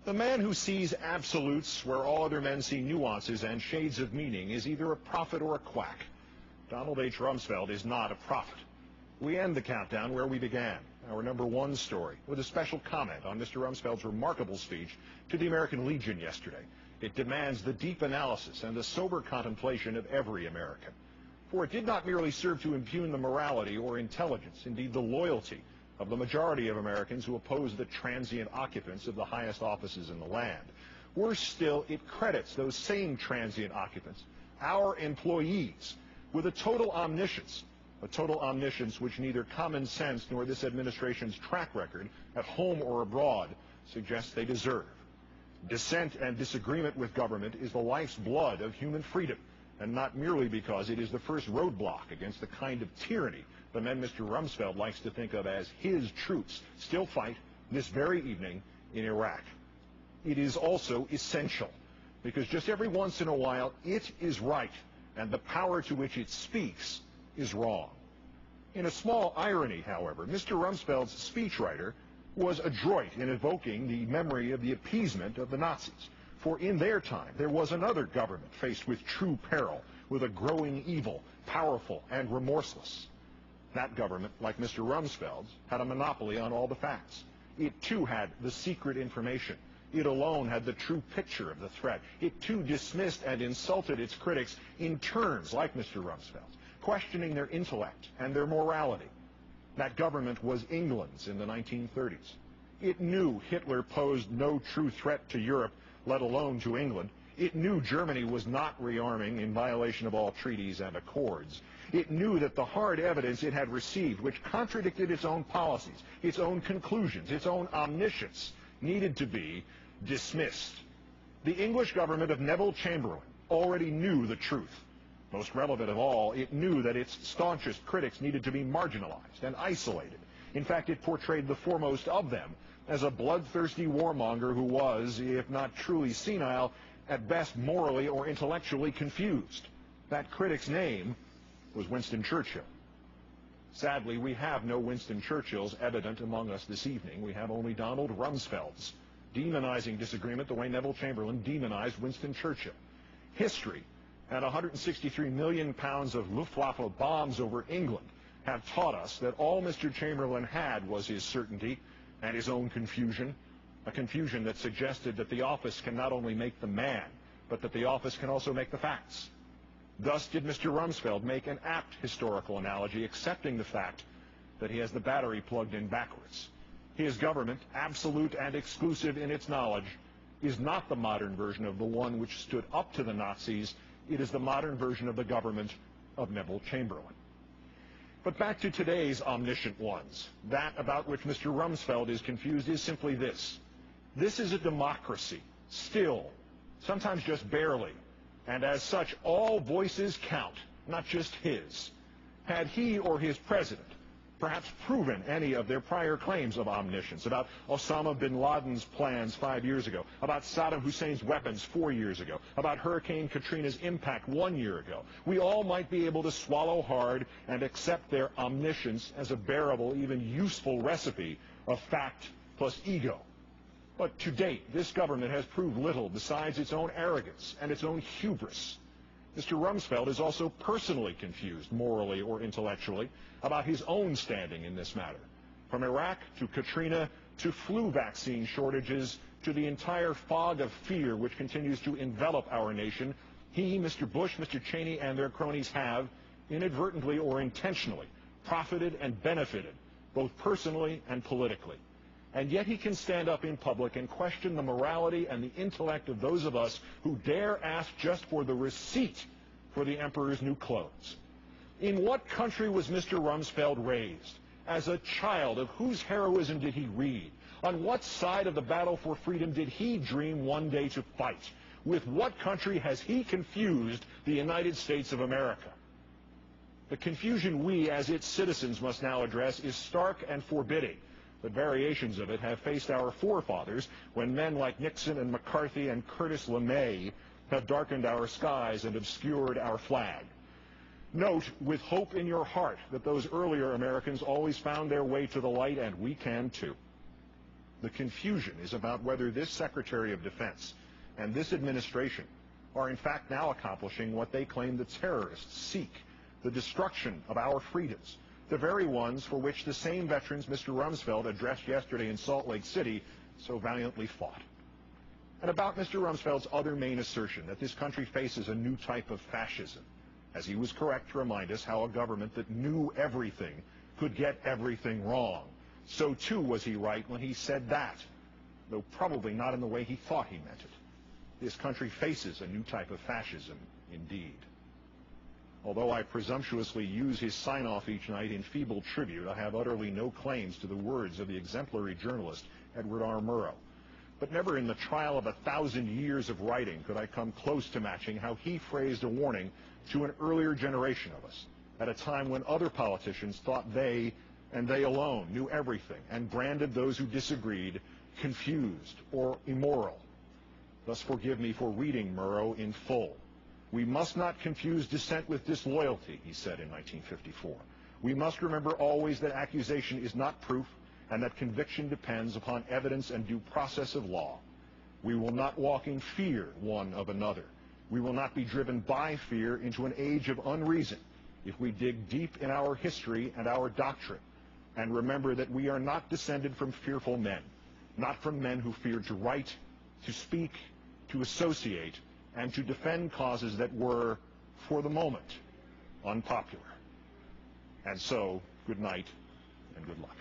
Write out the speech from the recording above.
The man who sees absolutes where all other men see nuances and shades of meaning is either a prophet or a quack. Donald H. Rumsfeld is not a prophet. We end the countdown where we began, our number one story, with a special comment on Mr. Rumsfeld's remarkable speech to the American Legion yesterday. It demands the deep analysis and the sober contemplation of every American. For it did not merely serve to impugn the morality or intelligence, indeed the loyalty, of the majority of Americans who oppose the transient occupants of the highest offices in the land. Worse still, it credits those same transient occupants, our employees, with a total omniscience which neither common sense nor this administration's track record, at home or abroad, suggests they deserve. Dissent and disagreement with government is the life's blood of human freedom, and not merely because it is the first roadblock against the kind of tyranny the men Mr. Rumsfeld likes to think of as his troops still fight this very evening in Iraq. It is also essential, because just every once in a while it is right, and the power to which it speaks is wrong. In a small irony, however, Mr. Rumsfeld's speechwriter was adroit in evoking the memory of the appeasement of the Nazis. For in their time, there was another government faced with true peril, with a growing evil, powerful and remorseless. That government, like Mr. Rumsfeld's, had a monopoly on all the facts. It too had the secret information. It alone had the true picture of the threat. It too dismissed and insulted its critics in turns like Mr. Rumsfeld's, questioning their intellect and their morality. That government was England's in the 1930s. It knew Hitler posed no true threat to Europe, let alone to England. It knew Germany was not rearming in violation of all treaties and accords. It knew that the hard evidence it had received, which contradicted its own policies, its own conclusions, its own omniscience, needed to be dismissed. The English government of Neville Chamberlain already knew the truth. Most relevant of all, it knew that its staunchest critics needed to be marginalized and isolated. In fact, it portrayed the foremost of them as a bloodthirsty warmonger who was, if not truly senile, at best morally or intellectually confused. That critic's name was Winston Churchill. Sadly, we have no Winston Churchills evident among us this evening. We have only Donald Rumsfelds, demonizing disagreement the way Neville Chamberlain demonized Winston Churchill. History and 163 million pounds of Luftwaffe bombs over England have taught us that all Mr. Chamberlain had was his certainty and his own confusion, a confusion that suggested that the office can not only make the man, but that the office can also make the facts. Thus did Mr. Rumsfeld make an apt historical analogy, accepting the fact that he has the battery plugged in backwards. His government, absolute and exclusive in its knowledge, is not the modern version of the one which stood up to the Nazis. It is the modern version of the government of Neville Chamberlain. But back to today's omniscient ones. That about which Mr. Rumsfeld is confused is simply this. This is a democracy, still, sometimes just barely, and as such all voices count, not just his. Had he or his president perhaps proven any of their prior claims of omniscience about Osama bin Laden's plans 5 years ago, about Saddam Hussein's weapons 4 years ago, about Hurricane Katrina's impact 1 year ago, we all might be able to swallow hard and accept their omniscience as a bearable, even useful recipe of fact plus ego. But to date, this government has proved little besides its own arrogance and its own hubris. Mr. Rumsfeld is also personally confused, morally or intellectually, about his own standing in this matter. From Iraq to Katrina to flu vaccine shortages to the entire fog of fear which continues to envelop our nation, he, Mr. Bush, Mr. Cheney, and their cronies have, inadvertently or intentionally, profited and benefited, both personally and politically. And yet he can stand up in public and question the morality and the intellect of those of us who dare ask just for the receipt for the emperor's new clothes. In what country was Mr. Rumsfeld raised? As a child, of whose heroism did he read? On what side of the battle for freedom did he dream one day to fight? With what country has he confused the United States of America? The confusion we, as its citizens, must now address is stark and forbidding. But variations of it have faced our forefathers when men like Nixon and McCarthy and Curtis LeMay have darkened our skies and obscured our flag. Note with hope in your heart that those earlier Americans always found their way to the light, and we can too. The confusion is about whether this Secretary of Defense and this administration are in fact now accomplishing what they claim the terrorists seek, the destruction of our freedoms, the very ones for which the same veterans Mr. Rumsfeld addressed yesterday in Salt Lake City so valiantly fought. And about Mr. Rumsfeld's other main assertion that this country faces a new type of fascism, as he was correct to remind us how a government that knew everything could get everything wrong. So too was he right when he said that, though probably not in the way he thought he meant it. This country faces a new type of fascism indeed. Although I presumptuously use his sign-off each night in feeble tribute, I have utterly no claims to the words of the exemplary journalist Edward R. Murrow. But never in the trial of 1,000 years of writing could I come close to matching how he phrased a warning to an earlier generation of us, at a time when other politicians thought they, and they alone, knew everything, and branded those who disagreed confused or immoral. Thus forgive me for reading Murrow in full. We must not confuse dissent with disloyalty, he said in 1954. We must remember always that accusation is not proof, and that conviction depends upon evidence and due process of law. We will not walk in fear one of another. We will not be driven by fear into an age of unreason if we dig deep in our history and our doctrine and remember that we are not descended from fearful men, not from men who feared to write, to speak, to associate, and to defend causes that were, for the moment, unpopular. And so, good night and good luck.